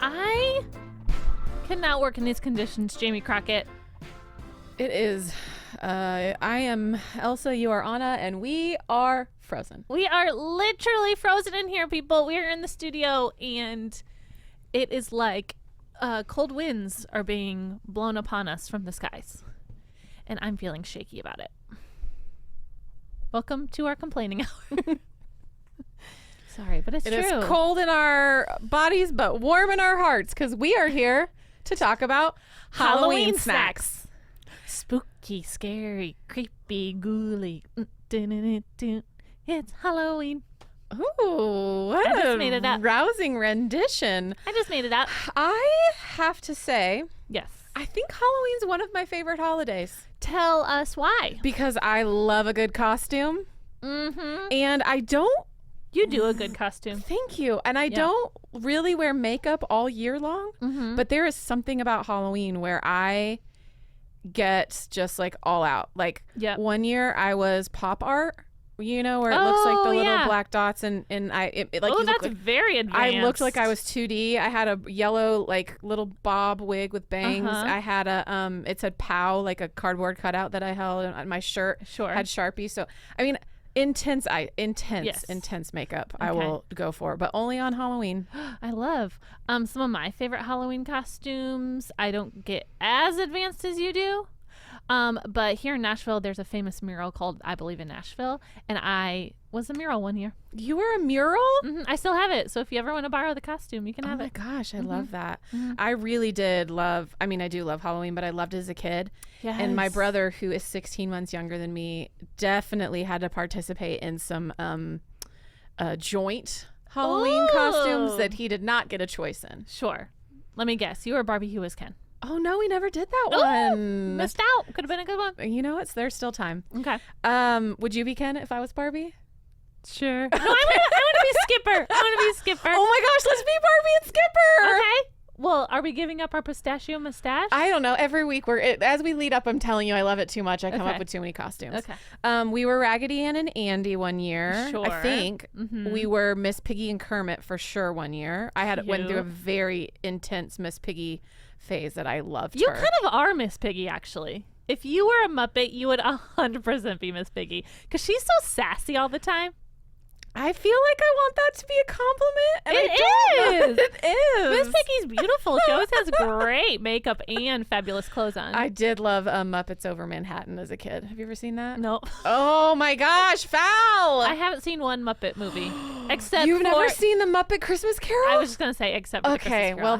I cannot work in these conditions, Jamie Crockett. It is. I am Elsa, you are Anna, and we are frozen. We are literally frozen in here, people. We are in the studio, and it is like cold winds are being blown upon us from the skies. And I'm feeling shaky about it. Welcome to our complaining hour. Sorry, but it's true. It is cold in our bodies, but warm in our hearts, because we are here to talk about Halloween snacks. Spooky, scary, creepy, ghouly. It's Halloween. Ooh, what I just made it up. Rousing rendition. I just made it up. I have to say, Yes. I think Halloween's one of my favorite holidays. Tell us why. Because I love a good costume. Mm-hmm. And I don't. You do a good costume. Thank you. And I don't really wear makeup all year long. Mm-hmm. But there is something about Halloween where I get just like all out. Like one year I was pop art, you know, where it looks like the little black dots and like that's like, very advanced. I looked like I was 2D. I had a yellow like little bob wig with bangs. I had a it said POW, like a cardboard cutout that I held on my shirt. Had Sharpie. So I mean, intense makeup. I will go for, but only on Halloween. I love some of my favorite Halloween costumes. I don't get as advanced as you do. But here in Nashville, there's a famous mural called I Believe in Nashville, and I was a mural one year. You were a mural? Mm-hmm. I still have it, so if you ever want to borrow the costume, you can have it. Oh my gosh, I love that. I really did love, I do love Halloween, but I loved it as a kid. Yes. And my brother, who is 16 months younger than me, definitely had to participate in some joint Halloween costumes that he did not get a choice in. Sure. Let me guess. You were Barbie, he was Ken. Oh, no, we never did that one. Missed out. Could have been a good one. You know what? There's still time. Okay. Would you be Ken if I was Barbie? Sure. No, I want to be Skipper. Oh my gosh, let's be Barbie and Skipper. Okay. Well, are we giving up our pistachio mustache? I don't know. Every week as we lead up, I'm telling you, I love it too much. I come up with too many costumes. Okay. We were Raggedy Ann and Andy one year. Sure. I think we were Miss Piggy and Kermit for sure one year. I went through a very intense Miss Piggy phase that I loved. You kind of are Miss Piggy, actually. If you were a Muppet, you would 100% be Miss Piggy, because she's so sassy all the time. I feel like I want that to be a compliment. And It is. Miss Piggy's beautiful. She always has great makeup and fabulous clothes on. I did love Muppets Over Manhattan as a kid. Have you ever seen that? No. Oh my gosh, foul! I haven't seen one Muppet movie except You've never seen the Muppet Christmas Carol? I was just gonna say except for the Christmas Carol. Well,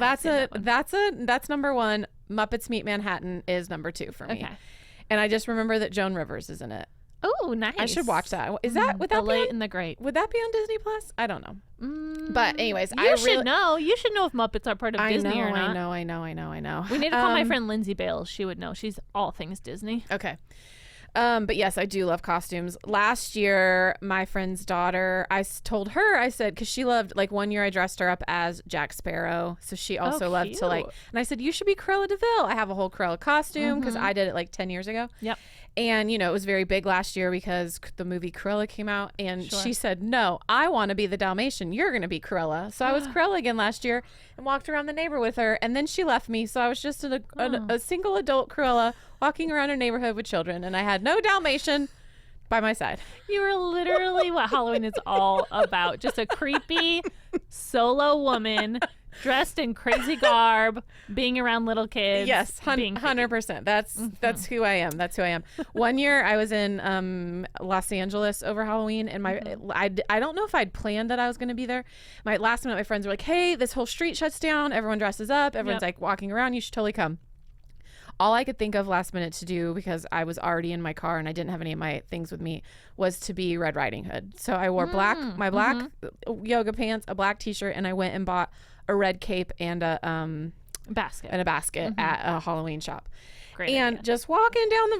that's number one. Muppets Meet Manhattan is number 2 for me. Okay. And I just remember that Joan Rivers is in it. Oh, nice. I should watch that. Is that would the that Late be and the Great? Would that be on Disney Plus? I don't know. But anyways, you should know. You should know if Muppets are part of Disney or not. I know. We need to call my friend Lindsay Bales. She would know. She's all things Disney. Okay. But yes, I do love costumes. Last year, my friend's daughter, I told her, I said, because she loved, like one year I dressed her up as Jack Sparrow. So she also loved to and I said, you should be Cruella de Vil. I have a whole Cruella costume because I did it like 10 years ago. Yep. And, it was very big last year because the movie Cruella came out. And she said, no, I want to be the Dalmatian. You're going to be Cruella. So I was Cruella again last year and walked around the neighborhood with her. And then she left me. So I was just a single adult Cruella walking around a neighborhood with children. And I had no Dalmatian by my side. You were literally what Halloween is all about. Just a creepy solo woman dressed in crazy garb, being around little kids. Yes, 100%. That's who I am. That's who I am. One year I was in Los Angeles over Halloween, and I don't know if I'd planned that I was going to be there. Last minute, my friends were like, "Hey, this whole street shuts down. Everyone dresses up. Everyone's like walking around. You should totally come." All I could think of last minute to do, because I was already in my car and I didn't have any of my things with me, was to be Red Riding Hood. So I wore black yoga pants, a black t-shirt, and I went and bought a red cape and a basket at a Halloween shop. Great and idea. Just rocking down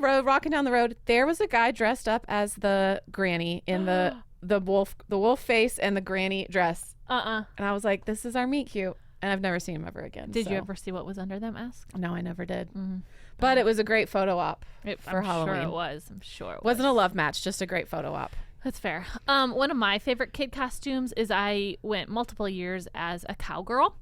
the road, there was a guy dressed up as the granny in the wolf face and the granny dress. And I was like, this is our meet cute. And I've never seen him ever again. Did you ever see what was under that mask? No, I never did. But it was a great photo op for Halloween. I'm sure it was. Wasn't a love match, just a great photo op. That's fair. One of my favorite kid costumes is I went multiple years as a cowgirl.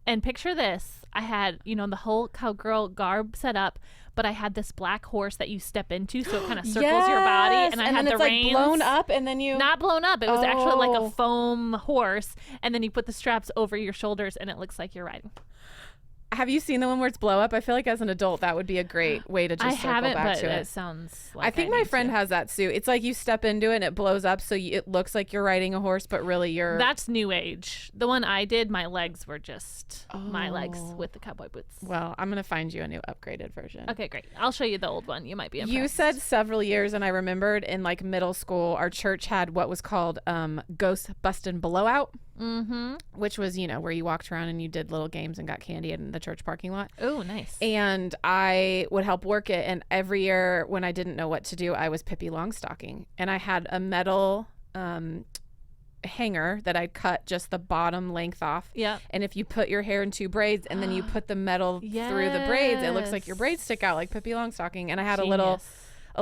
And picture this. I had, the whole cowgirl garb set up, but I had this black horse that you step into, so it kind of circles your body. And I had the reins. Like blown up, and then you... Not blown up. It was actually like a foam horse, and then you put the straps over your shoulders, and it looks like you're riding. Have you seen the one where it's blow up? I feel like as an adult, that would be a great way to just circle back to it. It sounds like I think my friend has that suit. It's like you step into it and it blows up, so it looks like you're riding a horse, but really you're... That's new age. The one I did, my legs were just my legs with the cowboy boots. Well, I'm going to find you a new upgraded version. Okay, great. I'll show you the old one. You might be impressed. You said several years, and I remembered in like middle school, our church had what was called Ghost Bustin' Blowout. Mm-hmm. Which was, where you walked around and you did little games and got candy in the church parking lot. Oh, nice. And I would help work it. And every year when I didn't know what to do, I was Pippi Longstocking. And I had a metal hanger that I'd cut just the bottom length off. Yeah. And if you put your hair in 2 braids and then you put the metal through the braids, it looks like your braids stick out like Pippi Longstocking. And I had a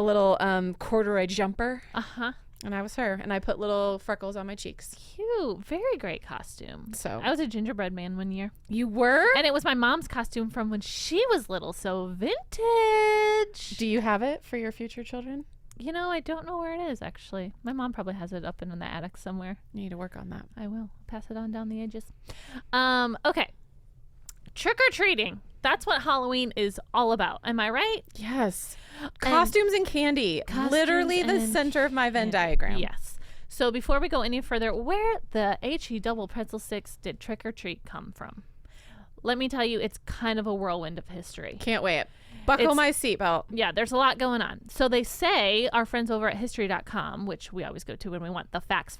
little corduroy jumper. Uh-huh. And I was her, and I put little freckles on my cheeks. Cute. Very great costume. So I was a gingerbread man one year. You were? And it was my mom's costume from when she was little, so vintage. Do you have it for your future children? I don't know where it is, actually. My mom probably has it up in the attic somewhere. You need to work on that. I will. Pass it on down the edges. Okay. Trick-or-treating. That's what Halloween is all about. Am I right? Yes. Costumes and candy. Literally the center of my Venn diagram. Yes. So before we go any further, where the HE double pretzel sticks did trick or treat come from? Let me tell you, it's kind of a whirlwind of history. Can't wait. Buckle my seatbelt. Yeah, there's a lot going on. So they say, our friends over at history.com, which we always go to when we want the facts,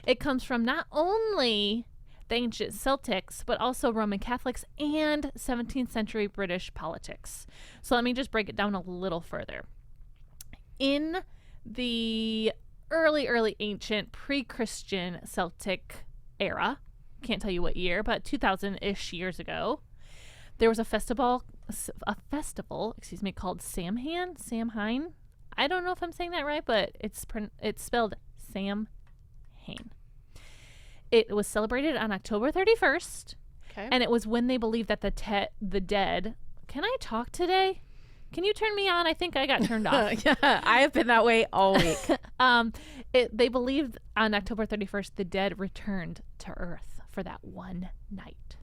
it comes from not only the ancient Celtics, but also Roman Catholics and 17th century British politics. So let me just break it down a little further. In the early ancient pre-Christian Celtic era, can't tell you what year, but 2000-ish years ago, there was a festival, called Samhain. I don't know if I'm saying that right, but it's spelled Samhain. It was celebrated on October 31st, and it was when they believed that the dead... Can I talk today? Can you turn me on? I think I got turned off. Yeah, I have been that way all week. They believed on October 31st the dead returned to Earth for that one night.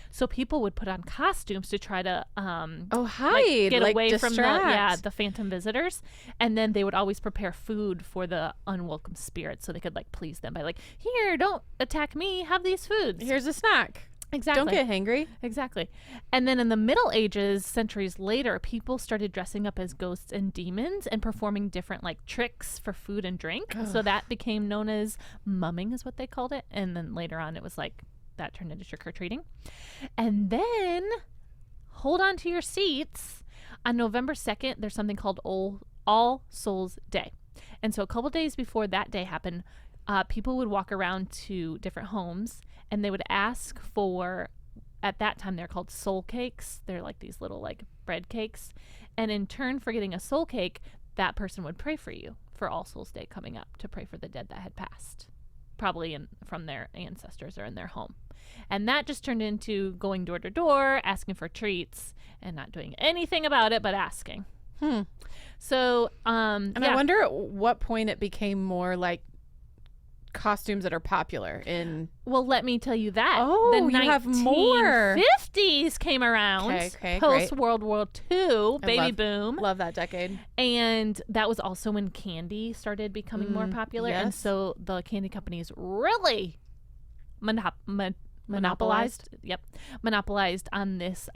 So people would put on costumes to try to hide, get away distract. from the phantom visitors, and then they would always prepare food for the unwelcome spirits so they could please them by here, don't attack me, have these foods. Here's a snack. Exactly. Don't get hangry. Exactly. And then in the Middle Ages, centuries later, people started dressing up as ghosts and demons and performing different tricks for food and drink. Ugh. So that became known as mumming, is what they called it. And then later on, it was that turned into trick-or-treating. And then, hold on to your seats, on November 2nd, there's something called All Souls Day. And so a couple days before that day happened, people would walk around to different homes, and they would ask for, at that time, they're called soul cakes. They're these little bread cakes. And in turn for getting a soul cake, that person would pray for you for All Souls Day coming up, to pray for the dead that had passed, probably from their ancestors or in their home. And that just turned into going door to door, asking for treats, and not doing anything about it but asking. So, I wonder at what point it became more costumes that are popular in... Well, let me tell you that. Oh, you have more. 50s came around. Okay, post World War II, baby boom. Love that decade. And that was also when candy started becoming more popular. Yes. And so the candy companies really monopolized on this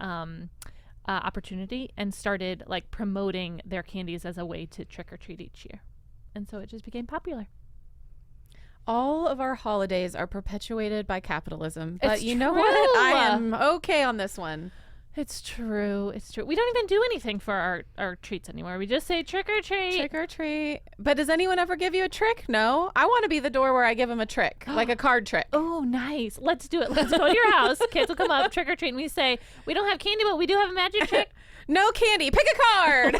opportunity and started promoting their candies as a way to trick or treat each year. And so it just became popular. All of our holidays are perpetuated by capitalism. But you know true. what? I am okay on this one. It's true. It's true. We don't even do anything for our treats anymore. We just say trick or treat. Trick or treat. But does anyone ever give you a trick? No. I want to be the door where I give them a trick, like a card trick. Oh, nice. Let's do it. Let's go to your house. Kids will come up, trick or treat, and we say, we don't have candy, but we do have a magic trick. No candy. Pick a card.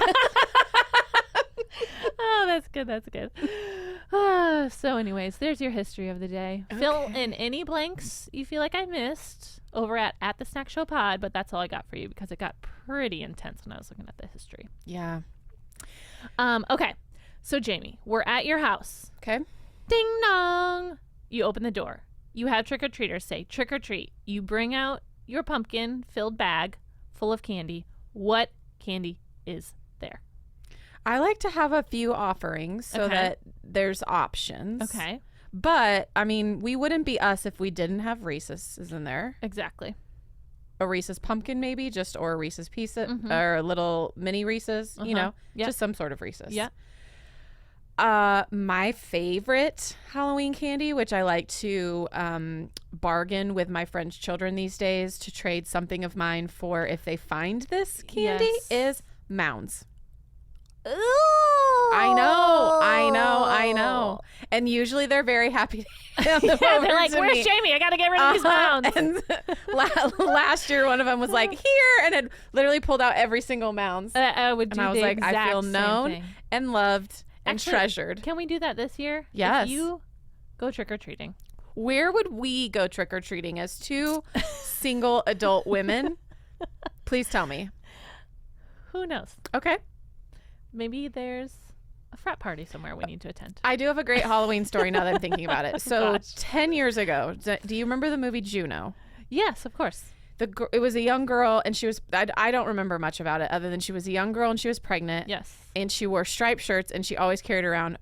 Oh, that's good. That's good. So anyways, there's your history of the day. Okay. Fill in any blanks you feel like I missed over at the Snack Show Pod, but that's all I got for you because it got pretty intense when I was looking at the history. Yeah. Okay. So Jamie, we're at your house. Okay. Ding dong. You open the door. You have trick-or-treaters say, trick or treat. You bring out your pumpkin-filled bag full of candy. What candy is there? I like to have a few offerings so that there's options. Okay. But, I mean, we wouldn't be us if we didn't have Reese's in there. Exactly. A Reese's pumpkin maybe, or a Reese's piece, or a little mini Reese's, you know, just some sort of Reese's. Yeah. My favorite Halloween candy, which I like to bargain with my friends' children these days to trade something of mine for if they find this candy, is Mounds. Ooh. I know. And usually they're very happy to hand them over they're like, to where's me. Jamie? I got to get rid of these Mounds. And last year, one of them was like, here, and had literally pulled out every single Mounds. I would do and I was the like, I exact feel same known thing. and loved and Actually, treasured. Can we do that this year? Yes. If you go trick-or-treating. Where would we go trick-or-treating as two single adult women? Please tell me. Who knows? Okay. Maybe there's a frat party somewhere we need to attend. I do have a great Halloween story now that I'm thinking about it. So Gosh. 10 years ago, do you remember the movie Juno? Yes, of course. It was a young girl, and she was, I don't remember much about it other than she was a young girl and she was pregnant. Yes. And she wore striped shirts, and she always carried around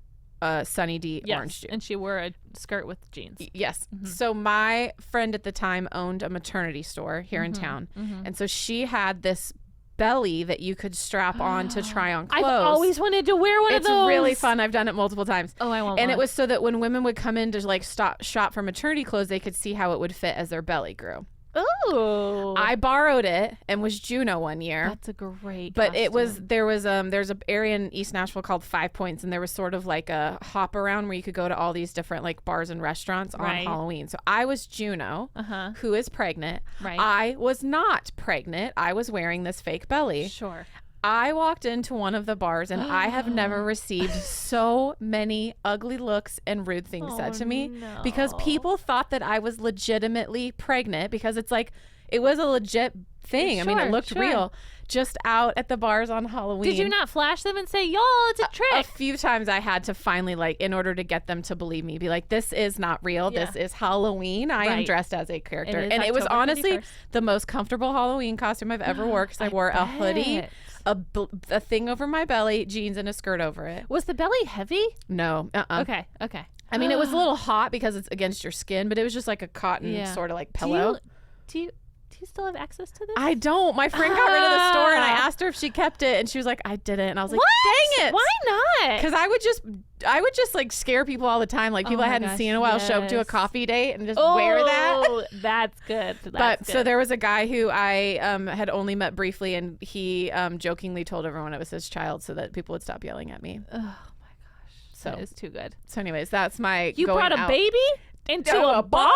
Sunny D orange juice. And she wore a skirt with jeans. Yes. So my friend at the time owned a maternity store here in town. And so she had this belly that you could strap on to try on clothes. I've always wanted to wear one of those. It's really fun. I've done it multiple times. Oh, I want And one. it was so that when women would come in to like shop for maternity clothes, they could see how it would fit as their belly grew. Oh. I borrowed it and was Juno one year. That's a great But costume. there's an area in East Nashville called 5 Points, and there was sort of like a hop around where you could go to all these different like bars and restaurants on Halloween. So I was Juno, who is pregnant. Right. I was not pregnant. I was wearing this fake belly. Sure. I walked into one of the bars, and I have never received so many ugly looks and rude things said to me because people thought that I was legitimately pregnant because it's like it was a legit thing. I mean, it looked real. Just out at the bars on Halloween. Did you not flash them and say, y'all, it's a trick? A few times I had to finally, like, in order to get them to believe me, be like, this is not real. Yeah. This is Halloween. I am dressed as a character. It is And it was October honestly 31st. the most comfortable Halloween costume I've ever worn because I wore a hoodie, a thing over my belly, jeans, and a skirt over it. Was the belly heavy? No. Okay. I mean, it was a little hot because it's against your skin, but it was just like a cotton sort of like pillow. Do you still have access to this? I don't. My friend got rid of the store, and I asked her if she kept it, and she was like, I didn't. And I was like, dang it. Why not? Because I would just like scare people all the time. Like people I hadn't seen in a while show up to a coffee date and just wear that. Oh, that's good. So there was a guy who I had only met briefly, and he jokingly told everyone it was his child so that people would stop yelling at me. Oh my gosh. So that is too good. So anyways, that's my You going brought a out. baby into To a bar?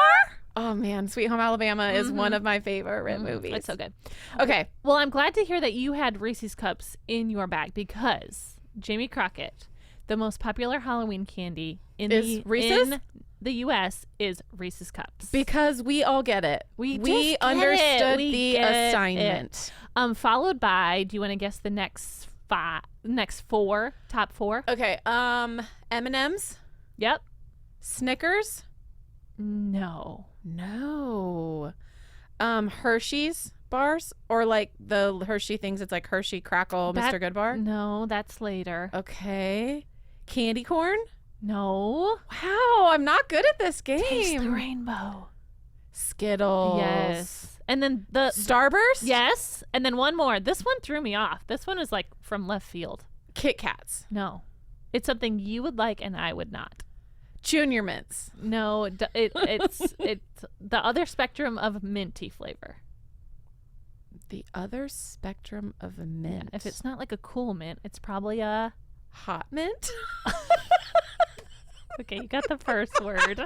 Oh man, Sweet Home Alabama is one of my favorite movies. It's so good. Okay. Well, I'm glad to hear that you had Reese's Cups in your bag because Jamie Crockett, the most popular Halloween candy in Reese's? the U.S. is Reese's Cups. Because we all get it. We understood the assignment. Followed by, do you want to guess the next top four? Okay. M&M's, Yep. Snickers. No. Hershey's bars, or like the Hershey things. It's like Hershey Crackle, Mr. Goodbar. No, that's later. Okay. Candy corn. No. Wow, I'm not good at this game. Taste the rainbow. Skittles. Yes. And then the Starbursts. Yes. And then one more. This one threw me off. This one is like from left field. Kit Kats. No. It's something you would like and I would not. Junior Mints. No, it's the other spectrum of minty flavor. The other spectrum of a mint. Yeah, if it's not like a cool mint, it's probably a hot mint. Okay, you got the first word.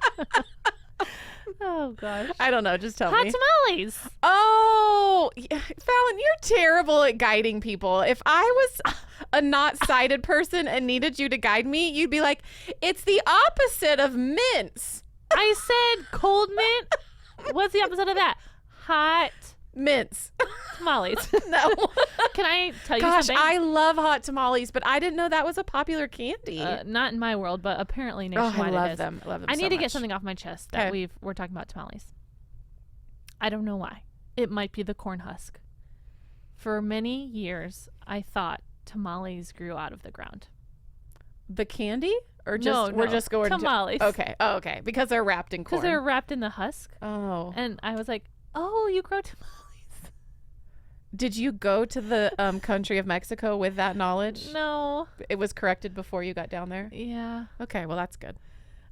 Oh gosh. I don't know. Just tell Hot me. tamales. Oh, Oh, yeah, Fallon, you're terrible at guiding people. If I was a not sighted person and needed you to guide me, you'd be like, it's the opposite of mince. I said cold mint. What's the opposite of that? Hot Mince. tamales. No. Can I tell you Gosh, something? I love hot tamales, but I didn't know that was a popular candy. Not in my world, but apparently Oh, nationwide I it love is. them. I love them I so need to get much. something off my chest that Okay. we're talking about tamales. I don't know why. It might be the corn husk. For many years, I thought tamales grew out of the ground. The candy? Or just No, we're no. just going Tamales. Okay. Oh, okay. Because they're wrapped in corn. Because they're wrapped in the husk. Oh. And I was like, oh, you grow tamales. Did you go to the country of Mexico with that knowledge? No. It was corrected before you got down there? Yeah. Okay, well that's good.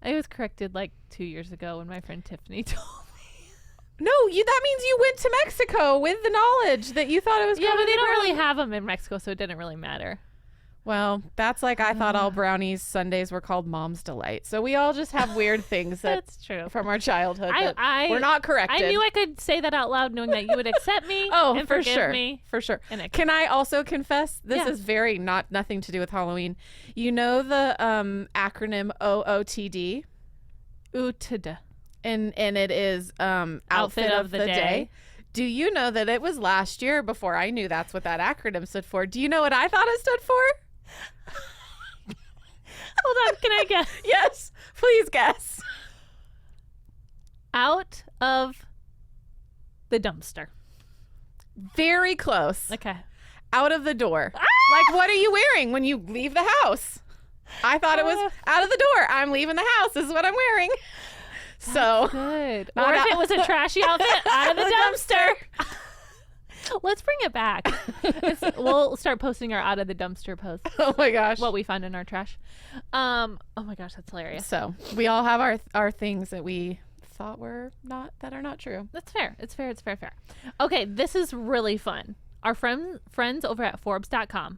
I was corrected like 2 years ago when my friend Tiffany told me. No, that means you went to Mexico with the knowledge that you thought it was Yeah, but they don't brown. really have them in Mexico, so it didn't really matter. Well, that's like I thought all brownies Sundays were called Mom's Delight. So we all just have weird things that That's true. from our childhood that I we're not corrected. I knew I could say that out loud knowing that you would accept me Oh, and for forgive sure. me. For sure. And Can I also confess this Yeah. is very nothing to do with Halloween. You know the acronym OOTD? Utada. And it is outfit of the day. Do you know that it was last year before I knew that's what that acronym stood for? Do you know what I thought it stood for? Hold on, can I guess? Yes, please guess. Out of the dumpster. Very close. Okay. Out of the door. Like, what are you wearing when you leave the house? I thought it was out of the door. I'm leaving the house. This is what I'm wearing. So Good. Not Or if out- it was a trashy outfit, out of the dumpster. Let's bring it back. We'll start posting our out of the dumpster posts. oh my gosh. What we find in our trash. Oh my gosh, that's hilarious. So we all have our things that we thought were not that are not true. That's fair. It's fair. It's fair. Fair. Okay, this is really fun. Our friends over at Forbes.com,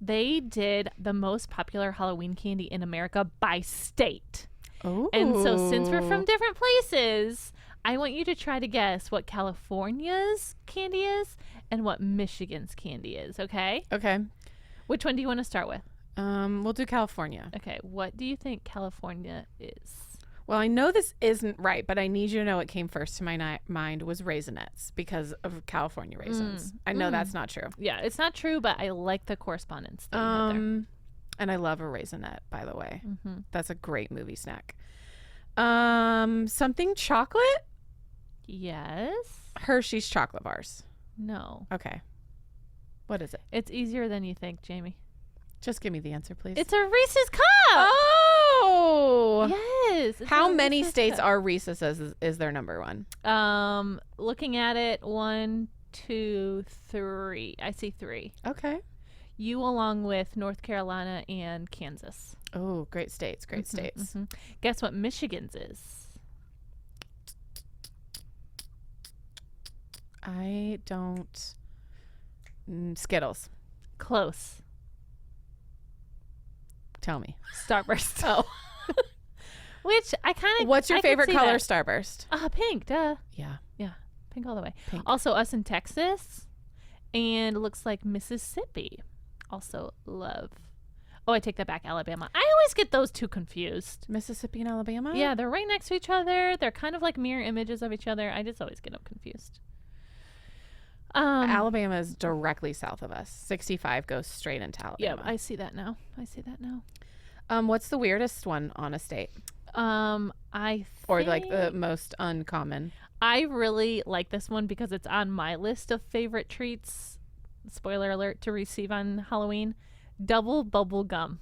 they did the most popular Halloween candy in America by state. Oh. And so since we're from different places, I want you to try to guess what California's candy is and what Michigan's candy is, okay? Okay. Which one do you want to start with? We'll do California. Okay, what do you think California is? Well, I know this isn't right, but I need you to know what came first to my mind was Raisinets because of California raisins. I know that's not true. Yeah, it's not true, but I like the correspondence that you had there. And I love a Raisinette, by the way. Mm-hmm. That's a great movie snack. Something chocolate? Yes. Hershey's chocolate bars. No. Okay. What is it? It's easier than you think, Jamie. Just give me the answer, please. It's a Reese's cup. Oh. Yes. it's How a many Reese's states cup. are Reese's is their number one? Looking at it, 1, 2, 3. I see 3. Okay. You along with North Carolina and Kansas. Oh, great states. Great states. Mhm. Guess what Michigan's is? I don't. Skittles. Close. Tell me. Starburst. Oh. Which I kind of. What's your favorite see color, that. Starburst? Pink. Duh. Yeah. Pink all the way. Pink. Also, us in Texas, and it looks like Mississippi. Also love. Oh, I take that back. Alabama. I always get those two confused. Mississippi and Alabama? Yeah, they're right next to each other. They're kind of like mirror images of each other. I just always get them confused. Alabama is directly south of us. 65 goes straight into Yeah, Alabama. I see that now. What's the weirdest one on a state? Or like the most uncommon? I really like this one because it's on my list of favorite treats. Spoiler alert to receive on Halloween. Double bubble gum.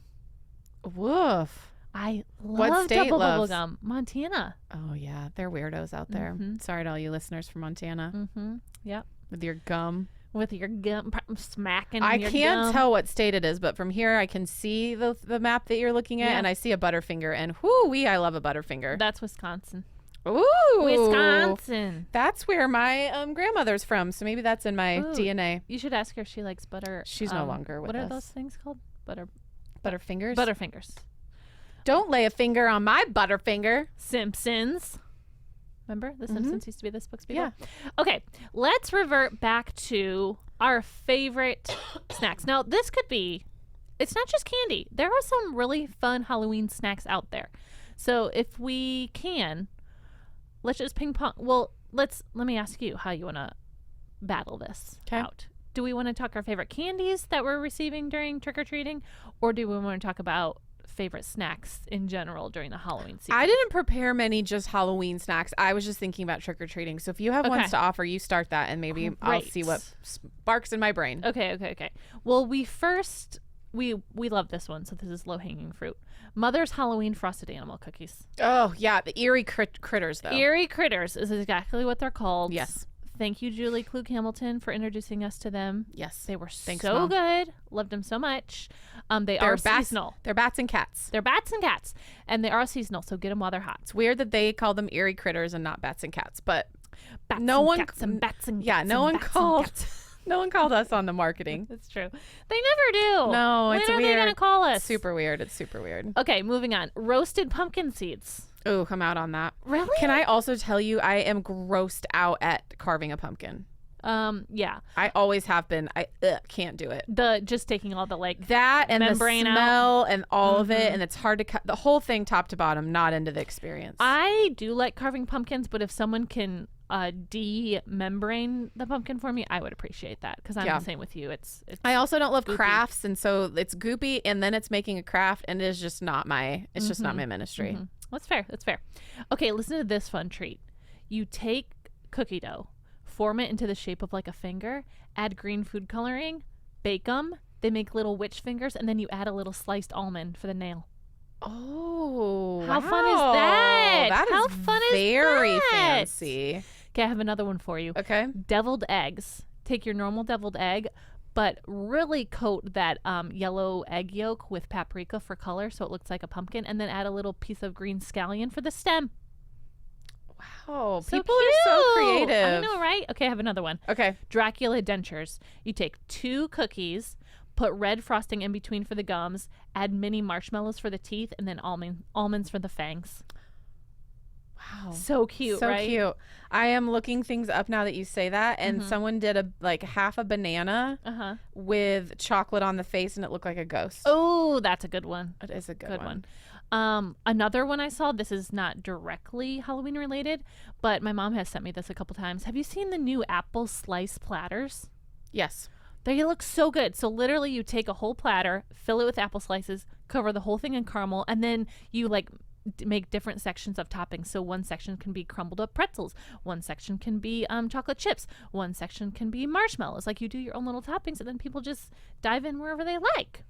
Woof. I What love state double bubble loves- gum. Montana. Oh, yeah. They're weirdos out there. Mhm. Sorry to all you listeners from Montana Mm-hmm. Yep. with your gum. With your gum smacking. I your can't gum. tell what state it is, but from here I can see the map that you're looking at, Yeah. and I see a Butterfinger, and whoo-wee, I love a Butterfinger. That's Wisconsin. Ooh. Wisconsin. That's where my grandmother's from, so maybe that's in my Ooh. DNA. You should ask her if she likes butter. She's no longer with What are us. those things called? Butterfingers? Butterfingers. Don't lay a finger on my Butterfinger. Simpsons. Remember? The Simpsons used to be the spokespeople? Yeah. Okay, let's revert back to our favorite snacks. Now, this could be, it's not just candy. There are some really fun Halloween snacks out there. So if we can, let's just ping pong. Well, let me ask you how you want to battle this out. Do we want to talk our favorite candies that we're receiving during trick-or-treating? Or do we want to talk about favorite snacks in general during the Halloween season? I didn't prepare many just Halloween snacks. I was just thinking about trick-or-treating. So if you have ones to offer, you start that and maybe I'll see what sparks in my brain. Okay. Well, we love this one, so this is low-hanging fruit. Mother's Halloween frosted animal cookies. Oh, yeah, the Eerie critters, though. Eerie critters is exactly what they're called. Yes. Thank you, Julie Klug Hamilton, for introducing us to them. Yes. They were Thanks, so Mom. good. Loved them so much. They are seasonal. They're bats and cats. They're bats and cats, and they are seasonal, so get them while they're hot. It's weird that they call them Eerie critters and not bats and cats, but Bats no and one cats and bats and yeah, cats no and one bats called and cats. no one called us on the marketing. That's true. They never do. No, when it's are weird. they gonna call us? It's super weird. It's super weird. Okay, moving on. Roasted pumpkin seeds. Oh, I'm out on that. Really? Can I also tell you I am grossed out at carving a pumpkin. Yeah. I always have been. I can't do it. Just taking all the That and the membrane smell and all of it, and it's hard to cut the whole thing top to bottom. Not into the experience. I do like carving pumpkins, but if someone can de-membrane the pumpkin for me, I would appreciate that because I'm the same with you. It's I also don't love goopy. crafts, and so it's goopy, and then it's making a craft, and it is just not my. It's just not my ministry. That's fair. That's fair. Okay, listen to this fun treat. You take cookie dough, form it into the shape of like a finger, add green food coloring, bake them. They make little witch fingers, and then you add a little sliced almond for the nail. Oh, How fun is that? That How is fun is very that? fancy. Okay, I have another one for you. Okay. Deviled eggs. Take your normal deviled egg, but really coat that yellow egg yolk with paprika for color so it looks like a pumpkin, and then add a little piece of green scallion for the stem. Wow, So people are so cute. creative. I know, right? Okay, I have another one. Okay. Dracula dentures. You take 2 cookies, put red frosting in between for the gums, add mini marshmallows for the teeth, and then almonds for the fangs. Wow. So cute, So right? cute. I am looking things up now that you say that, and someone did half a banana with chocolate on the face, and it looked like a ghost. Oh, that's a good one. It is a good one. Another one I saw, this is not directly Halloween related, but my mom has sent me this a couple times. Have you seen the new apple slice platters? Yes. They look so good. So literally you take a whole platter, fill it with apple slices, cover the whole thing in caramel, and then you make different sections of toppings. So one section can be crumbled up pretzels, one section can be chocolate chips, one section can be marshmallows. Like you do your own little toppings, and then people just dive in wherever they like.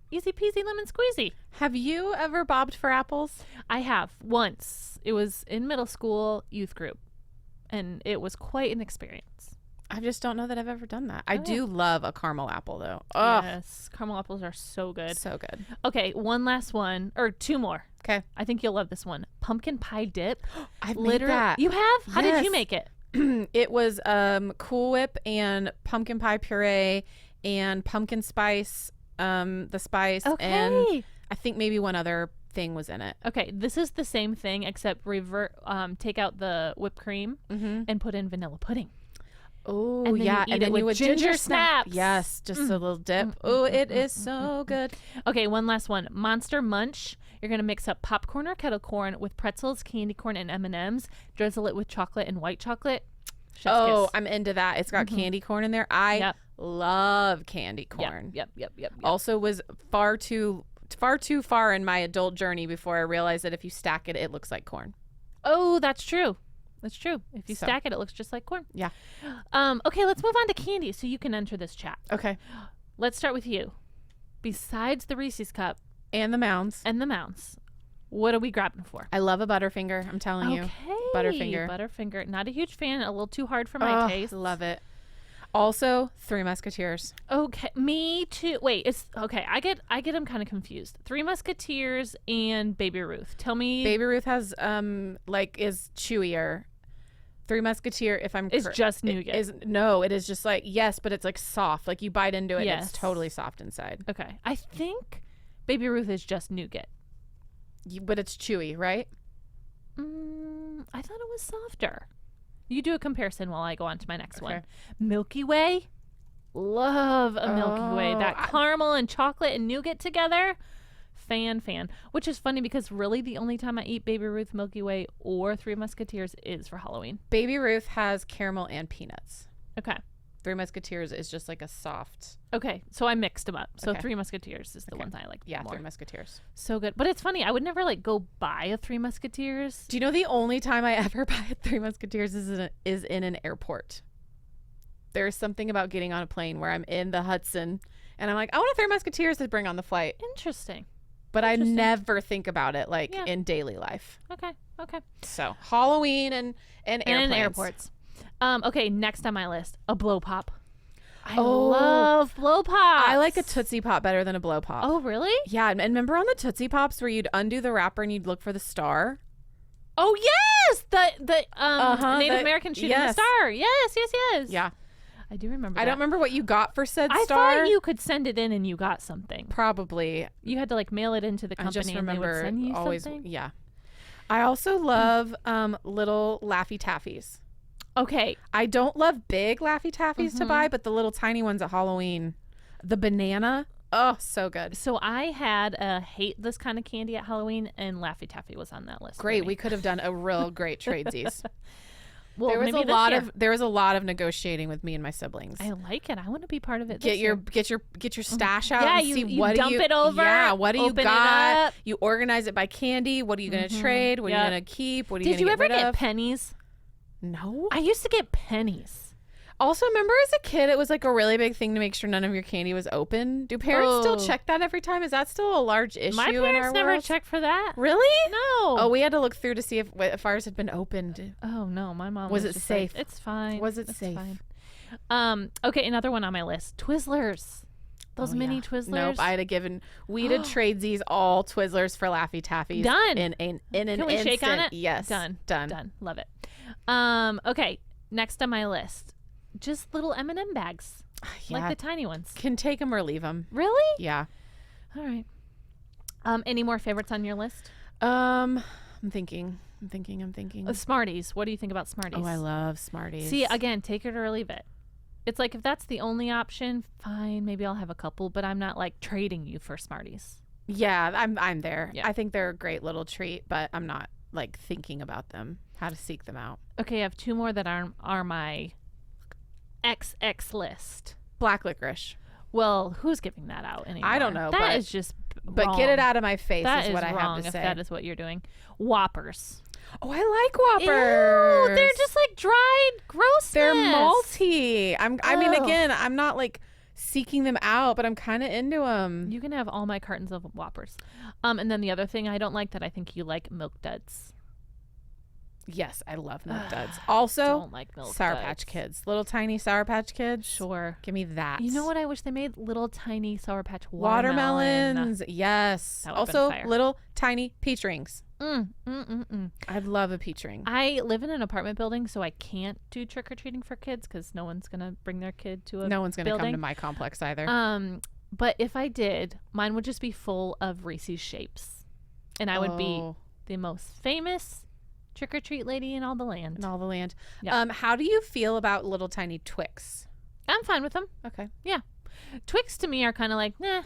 Easy peasy lemon squeezy. Have you ever bobbed for apples? I have once. It was in middle school youth group, and it was quite an experience. I just don't know that I've ever done that. I do love a caramel apple, though. Oh, yes, caramel apples are so good. so good. Okay, one last one, or 2 more. Okay. I think you'll love this one. Pumpkin pie dip. I've made that. You have? How did you Yes. make it? It was Cool Whip and pumpkin pie puree and pumpkin spice, the spice, and I think maybe one other thing was in it. Okay, this is the same thing except take out the whipped cream and put in vanilla pudding. Oh, And then yeah. you eat And it then with you would ginger snap. snaps. Yes, just a little dip. Oh, it is so good. Okay, one last one. Monster Munch. You're going to mix up popcorn or kettle corn with pretzels, candy corn, and M&Ms. Drizzle it with chocolate and white chocolate. Chef's Oh, kiss. I'm into that. It's got candy corn in there. I love candy corn. Yep. Also was far too far in my adult journey before I realized that if you stack it, it looks like corn. Oh, that's true. That's true. If you stack it, it looks just like corn. Yeah. Okay, let's move on to candy so you can enter this chat. Okay. Let's start with you. Besides the Reese's Cup And the Mounds. and the Mounds, what are we grabbing for? I love a Butterfinger. I'm telling you. Okay. Butterfinger. Butterfinger. Not a huge fan. A little too hard for my taste. Love it. Also, Three Musketeers. Okay, me too. Wait, it's okay. I get them kind of confused. Three Musketeers and Baby Ruth. Tell me, Baby Ruth has is chewier. Three Musketeer, if I'm it's just nougat. It is just like yes, but it's like soft. Like you bite into it, and Yes. it's totally soft inside. Okay, I think Baby Ruth is just nougat. But it's chewy, right? I thought it was softer. You do a comparison while I go on to my next Okay. one. Milky Way. Love a Milky Way. That caramel and chocolate and nougat together. Fan. Which is funny because really the only time I eat Baby Ruth, Milky Way, or Three Musketeers is for Halloween. Baby Ruth has caramel and peanuts. Okay. Three Musketeers is just like a soft. Okay. So I mixed them up. So Okay. Three Musketeers is the Okay. ones I like Yeah, more. Three Musketeers. So good. But it's funny. I would never like go buy a Three Musketeers. Do you know the only time I ever buy a Three Musketeers is in an airport? There's something about getting on a plane where I'm in the Hudson and I'm like, I want a Three Musketeers to bring on the flight. Interesting. But I Interesting. never think about it like Yeah. in daily life. Okay. So Halloween and And airplanes. in airports. Okay, next on my list, a blow pop. I Oh. love blow pops. I like a Tootsie Pop better than a Blow Pop. Oh, really? Yeah, and remember on the Tootsie Pops where you'd undo the wrapper and you'd look for the star? Oh, yes! The Native the- American shooting yes. the star. Yes. Yeah. I do remember I that. don't remember what you got for said I star. thought you could send it in and you got something. Probably. You had to like mail it into the I company just and they would remember send you always. something. Yeah. I also love little Laffy Taffies. Okay. I don't love big Laffy Taffies to Mhm. buy, but the little tiny ones at Halloween. The banana. Oh, so good. So I had a hate this kind of candy at Halloween and Laffy Taffy was on that list. for Great. me. We could have done a real great tradesies. Well, there was maybe a this lot year. of negotiating with me and my siblings. I like it. I want to be part of it. Get this your year. get your stash out Yeah, and you- see you what dump do you it over, Yeah, what do you open it got? up. You organize it by candy. What are you going to trade? What are Yep. you going to keep? What are you Did going you to ever get rid get of? pennies? No. I used to get pennies. Also, remember as a kid, it was like a really big thing to make sure none of your candy was open. Do parents still Oh. check that every time? Is that still a large issue My in parents our never world? checked for that. Really? No. Oh, we had to look through to see if ours had been opened. Oh no, my mom Was it just safe? Like, it's fine. Was it It's safe? Fine. Okay, another one on my list: Twizzlers. Those Oh, mini yeah. Twizzlers. Nope, I'd have given. We did tradesies all Twizzlers for Laffy Taffies. Done. In an Can we shake on instant. it? Yes. Done. Done. Love it. Okay, next on my list, just little M&M bags, Yeah. like the tiny ones. Can take them or leave them. Really? Yeah. All right. Any more favorites on your list? I'm thinking. Smarties. What do you think about Smarties? Oh, I love Smarties. See, again, take it or leave it. It's like if that's the only option, fine. Maybe I'll have a couple, but I'm not like trading you for Smarties. Yeah, I'm there. Yeah. I think they're a great little treat, but I'm not like thinking about them, how to seek them out. Okay, I have two more that are my XX list. Black licorice. Well, who's giving that out anymore? I don't know, That but- is just But wrong. get it out of my face That is what I wrong have to if say. that is what you're doing. Whoppers. Oh, I like Whoppers. Ew, they're just like dried grossness. They're malty. I mean, Ugh. again, I'm not like seeking them out, but I'm kind of into them. You can have all my cartons of Whoppers. And then the other thing I don't like that I think you like, Milk Duds. Yes, I love Milk Duds. Also, Don't like Milk Sour Duds. Patch Kids. Little tiny Sour Patch Kids. Sure. Give me that. You know what I wish they made? Little tiny Sour Patch watermelon. Watermelons. Yes. That would've been Also, fire. little tiny peach rings. Mm, mm, mm, mm. I'd love a peach ring. I live in an apartment building, so I can't do trick-or-treating for kids because no one's going to bring their kid to a No one's going to come building. to my complex either. But if I did, mine would just be full of Reese's shapes. And I would be Oh, the most famous trick-or-treat lady in all the land. in all the land. Yeah. How do you feel about little tiny Twix? I'm fine with them. Okay. Twix to me are kind of like, nah.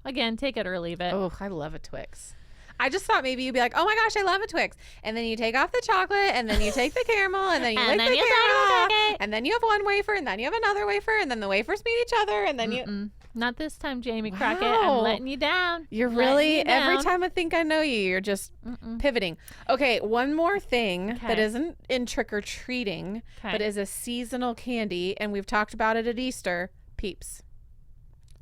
Again, take it or leave it. Oh, I love a Twix. I just thought maybe you'd be like, oh my gosh, I love a Twix. And then you take off the chocolate, and then you take the caramel, and then you And lick then the you caramel, take it. and then you have one wafer, and then you have another wafer, and then the wafers meet each other, and then you... Mm-mm. Not this time, Jamie Crockett. I'm Wow. letting you down. You're Letting really, you every down. time I think I know you, you're just Mm-mm. pivoting. Okay, one more thing that Okay. isn't in trick-or-treating, but Okay. is a seasonal candy, and we've talked about it at Easter, Peeps.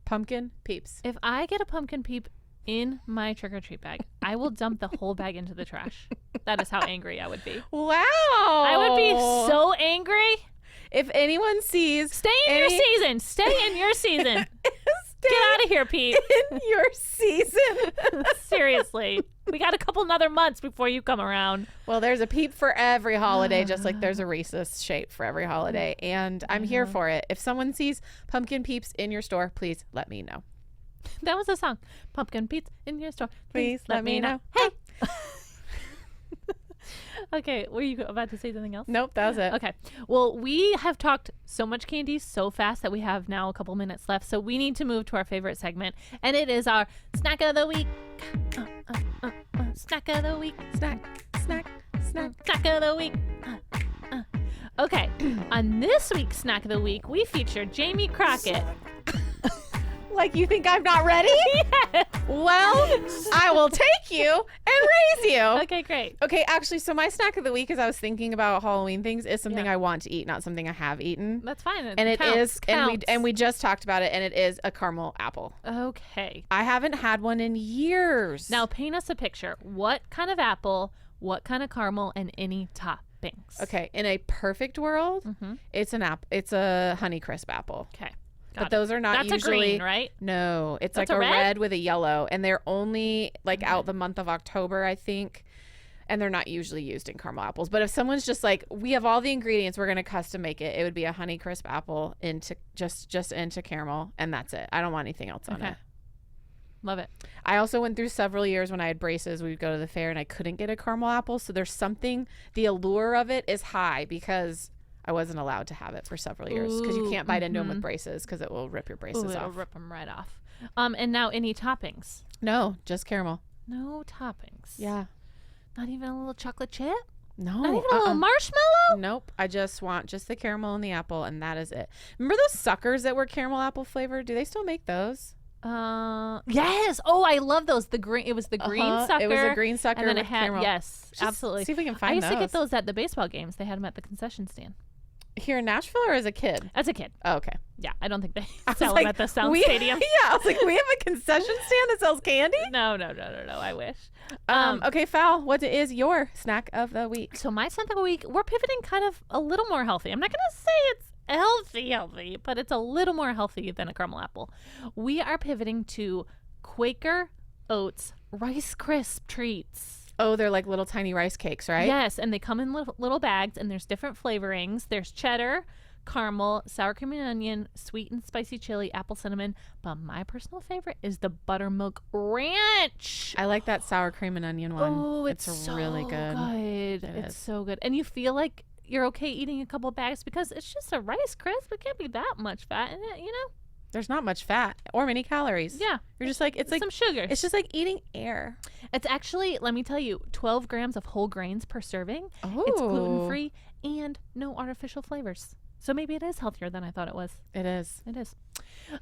Pumpkin Peeps. If I get a pumpkin peep in my trick-or-treat bag, I will dump the whole bag into the trash. That is how angry I would be. Wow. I would be so angry. If anyone sees Stay in your any- season. Stay in your season. Get out of here, Pete. in your season. Seriously. We got a couple another months before you come around. Well, there's a peep for every holiday, just like there's a Reese's shape for every holiday. And I'm here for it. If someone sees pumpkin peeps in your store, please let me know. That was a song. Pumpkin peeps in your store. Please let me know. Hey. Okay, were you about to say something else? Nope, that was it. Okay. Well, we have talked so much candy so fast that we have now a couple minutes left. So we need to move to our favorite segment, and it is our snack of the week. Snack of the week. Snack. Snack of the week. Okay. On this week's snack of the week, we feature Jamie Crockett. Like, you think I'm not ready? Yes. Well, I will take you and raise you. Okay, great. Okay, actually, so my snack of the week, as I was thinking about Halloween things, is something I want to eat, not something I have eaten. That's fine. And it is, and we just talked about it, and it is a caramel apple. Okay. I haven't had one in years. Now paint us a picture. What kind of apple, what kind of caramel, and any toppings? Okay, in a perfect world, it's a Honeycrisp apple. Okay. But those are not That's usually. a green, right? No, it's That's like a a red with a yellow, and they're only like out the month of October, I think. And they're not usually used in caramel apples. But if someone's just like, we have all the ingredients, we're gonna custom make it, it would be a Honeycrisp apple into just into caramel, and that's it. I don't want anything else on it. Love it. I also went through several years when I had braces. We would go to the fair, and I couldn't get a caramel apple. So there's something. The allure of it is high because I wasn't allowed to have it for several years because you can't bite into them with braces because it will rip your braces off. It'll rip them right off. And now any toppings? No, just caramel. No toppings. Yeah. Not even a little chocolate chip? No. Not even a little marshmallow? Nope. I just want just the caramel and the apple, and that is it. Remember those suckers that were caramel apple flavored? Do they still make those? Yes. Oh, I love those. The green. It was the green sucker. It was a green sucker and then with it had caramel. yes, absolutely. See if we can find I used those. to get those at the baseball games. They had them at the concession stand. Here in Nashville or as a kid? As a kid. Oh, okay. Yeah, I don't think they sell them at the Sound Stadium. Yeah, I was like, we have a concession stand that sells candy? No. I wish. Okay, Fal, what is your snack of the week? So my snack of the week, we're pivoting kind of a little more healthy. I'm not going to say it's healthy, but it's a little more healthy than a caramel apple. We are pivoting to Quaker Oats Rice Crisp treats. Oh, they're like little tiny rice cakes, right? Yes, and they come in little bags, and there's different flavorings. There's cheddar, caramel, sour cream and onion, sweet and spicy chili, apple cinnamon. But my personal favorite is the buttermilk ranch. I like that sour cream and onion one. Oh, it's so really good. It's so good. And you feel like you're okay eating a couple bags because it's just a Rice Crisp. It can't be that much fat in it, you know? There's not much fat or many calories. Yeah. You're just like, it's like some sugar. It's just like eating air. It's actually, let me tell you, 12 grams of whole grains per serving. Oh. It's gluten-free and no artificial flavors. So maybe it is healthier than I thought it was. It is. It is.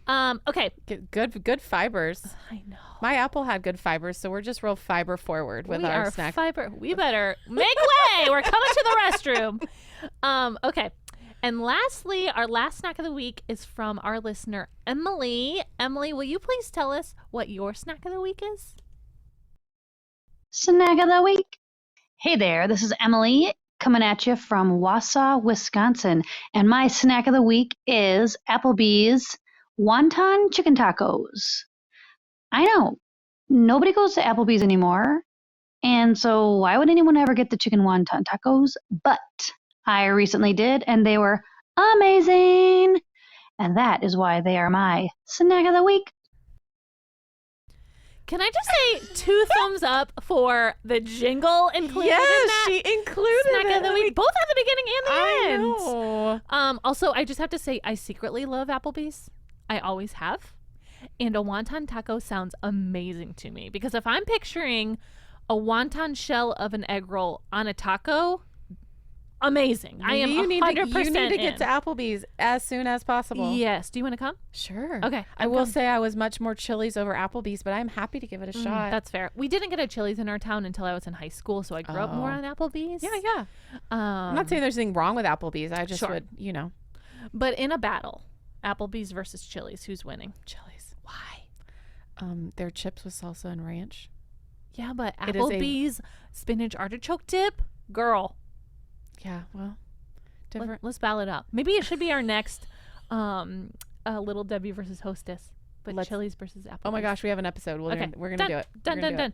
Okay. Good fibers. I know. My apple had good fibers, so we're just real fiber forward with our snack. We better make way. We're coming to the restroom. Okay. And lastly, our last snack of the week is from our listener, Emily. Emily, will you please tell us what your snack of the week is? Snack of the week. Hey there, this is Emily coming at you from Wausau, Wisconsin. And my snack of the week is Applebee's wonton chicken tacos. I know, nobody goes to Applebee's anymore. And so why would anyone ever get the chicken wonton tacos? But I recently did, and they were amazing. And that is why they are my snack of the week. Can I just say 2 thumbs up for the jingle included in that? Yes, she included snack it. of the week, both at the beginning and the end. I know. Also, I just have to say, I secretly love Applebee's. I always have. And a wonton taco sounds amazing to me because if I'm picturing a wonton shell of an egg roll on a taco, amazing. I am 100% You need to get in. to Applebee's as soon as possible. Yes. Do you want to come? Sure. Okay. I will say I was much more Chili's over Applebee's, but I'm happy to give it a shot. That's fair. We didn't get a Chili's in our town until I was in high school, so I grew up more on Applebee's. Yeah. I'm not saying there's anything wrong with Applebee's. I just would, But in a battle, Applebee's versus Chili's, who's winning? Chili's. Why? Their chips with salsa and ranch. Yeah, but Applebee's spinach artichoke dip, girl. Yeah, well, different. Let's battle it up. Maybe it should be our next Little Debbie versus Hostess, but Chili's versus Applebee's. Oh my gosh, we have an episode. We're gonna do it. Done.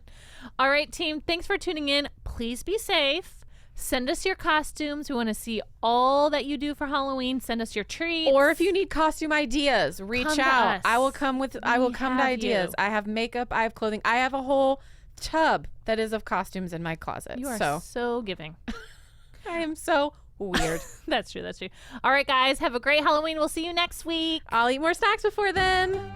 All right, team. Thanks for tuning in. Please be safe. Send us your costumes. We want to see all that you do for Halloween. Send us your treats. Or if you need costume ideas, reach out. I will come to ideas. You. I have makeup. I have clothing. I have a whole tub that is of costumes in my closet. You are so giving. I am so weird. That's true. All right, guys, have a great Halloween. We'll see you next week. I'll eat more snacks before then.